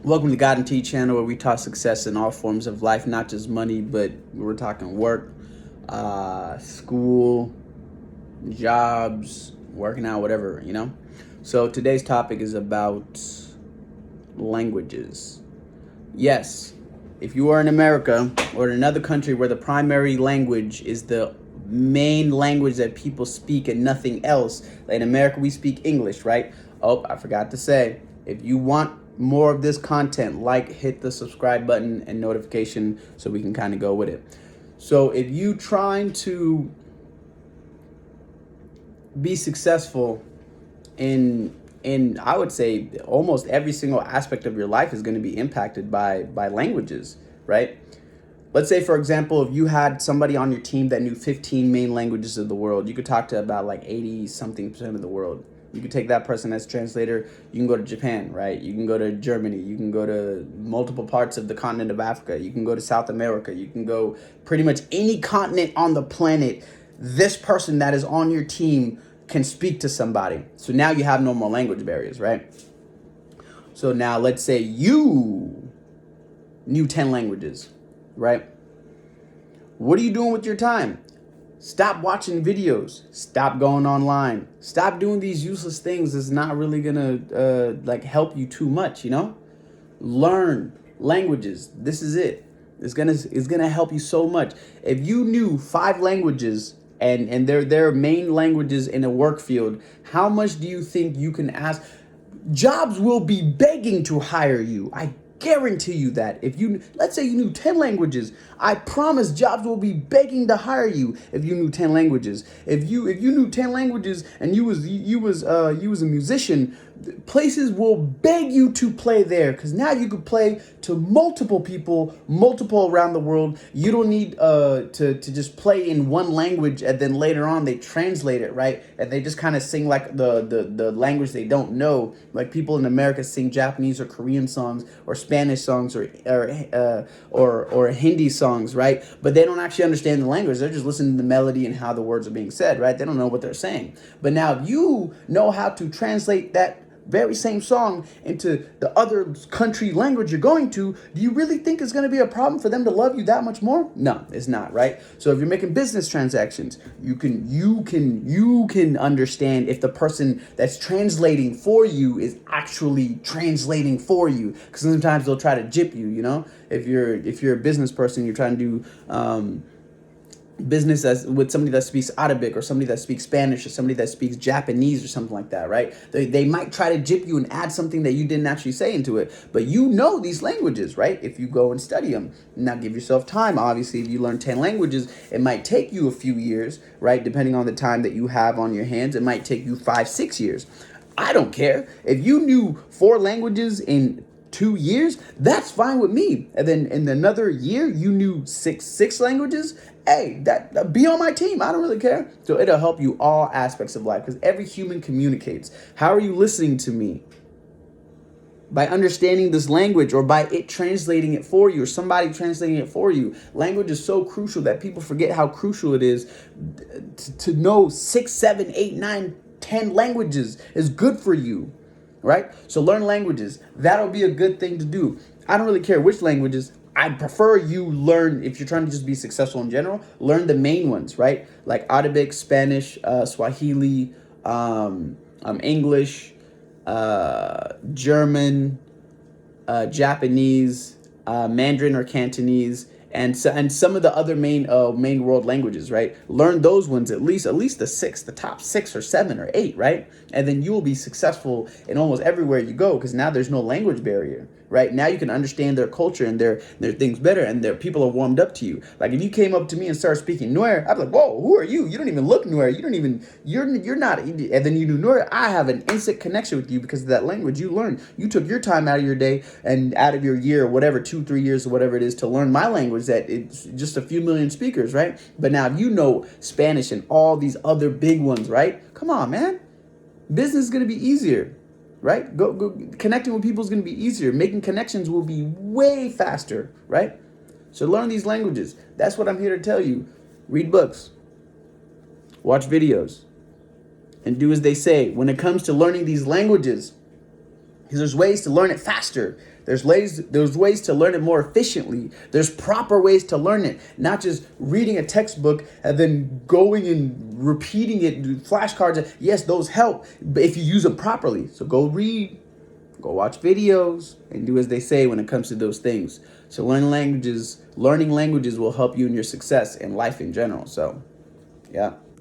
Welcome to God and Tea channel, where we talk success in all forms of life, not just money, but we're talking work, school, jobs, working out, whatever. So today's topic is about languages. Yes, if you are in America or in another country where the primary language is the main language that people speak and nothing else, like in America we speak English, right? Oh, I forgot to say, if you want more of this content, hit the subscribe button and notification so we can kind of go with it. So if you trying to be successful in I would say almost every single aspect of your life is going to be impacted by languages, right? Let's say, for example, if you had somebody on your team that knew 15 main languages of the world, you could talk to about like 80 something percent of the world. You could take that person as translator. You can go to Japan, right? You can go to Germany. You can go to multiple parts of the continent of Africa. You can go to South America. You can go pretty much any continent on the planet. This person that is on your team can speak to somebody. So now you have no more language barriers, right? So now let's say you knew 10 languages, right? What are you doing with your time? Stop watching videos. Stop going online. Stop doing these useless things that's not really gonna help you too much, Learn languages. This is it. It's gonna help you so much. If you knew 5 languages and they're main languages in a work field, how much do you think you can ask? Jobs will be begging to hire you. I guarantee you that. If you, let's say you knew 10 languages, I promise jobs will be begging to hire you if you knew 10 languages. If you knew 10 languages and you was a musician, places will beg you to play there, because now you could play to multiple people, multiple around the world. You don't need to just play in one language and then later on they translate it, right? And they just kind of sing like the language they don't know. Like people in America sing Japanese or Korean songs or Spanish songs or Hindi songs, right? But they don't actually understand the language. They're just listening to the melody and how the words are being said, right? They don't know what they're saying. But now if you know how to translate that very same song into the other country language you're going to, do you really think it's going to be a problem for them to love you that much more? No, it's not, right? So if you're making business transactions, you can understand if the person that's translating for you is actually translating for you, because sometimes they'll try to jip you. If you're a business person, you're trying to do business as with somebody that speaks Arabic or somebody that speaks Spanish or somebody that speaks Japanese or something like that, right? They might try to jip you and add something that you didn't actually say into it, but you know these languages, right? If you go and study them. Now give yourself time. Obviously, if you learn 10 languages, it might take you a few years, right? Depending on the time that you have on your hands, it might take you 5-6 years. I don't care. If you knew 4 languages in 2 years, that's fine with me. And then in another year, you knew six languages. Hey, that be on my team. I don't really care. So it'll help you all aspects of life, because every human communicates. How are you listening to me? By understanding this language, or by it translating it for you, or somebody translating it for you. Language is so crucial that people forget how crucial it is to know 6, 7, 8, 9, 10 languages is good for you. Right? So learn languages. That'll be a good thing to do. I don't really care which languages. I prefer you learn, if you're trying to just be successful in general, learn the main ones, right? Like Arabic, Spanish, Swahili, English, German, Japanese, Mandarin or Cantonese, and some of the other main world languages, right? Learn those ones at least the top 6 or 7 or 8, right? And then you will be successful in almost everywhere you go, because now there's no language barrier, right? Now you can understand their culture and their things better, and their people are warmed up to you. Like if you came up to me and started speaking Nuer, I'd be like, whoa, who are you? You don't even look Nuer. You're not. And then you knew Nuer. I have an instant connection with you because of that language you learned. You took your time out of your day and out of your year, or whatever, 2-3 years or whatever it is, to learn my language that it's just a few million speakers, right? But now if you know Spanish and all these other big ones, right? Come on, man. Business is going to be easier, right? Go connecting with people is going to be easier. Making connections will be way faster, right? So learn these languages. That's what I'm here to tell you. Read books, watch videos, and do as they say. When it comes to learning these languages, Because there's ways to learn it faster. There's ways to learn it more efficiently. There's proper ways to learn it, not just reading a textbook and then going and repeating it, flashcards. Yes, those help, but if you use them properly. So go read, go watch videos, and do as they say when it comes to those things. So learning languages will help you in your success in life in general. So, yeah.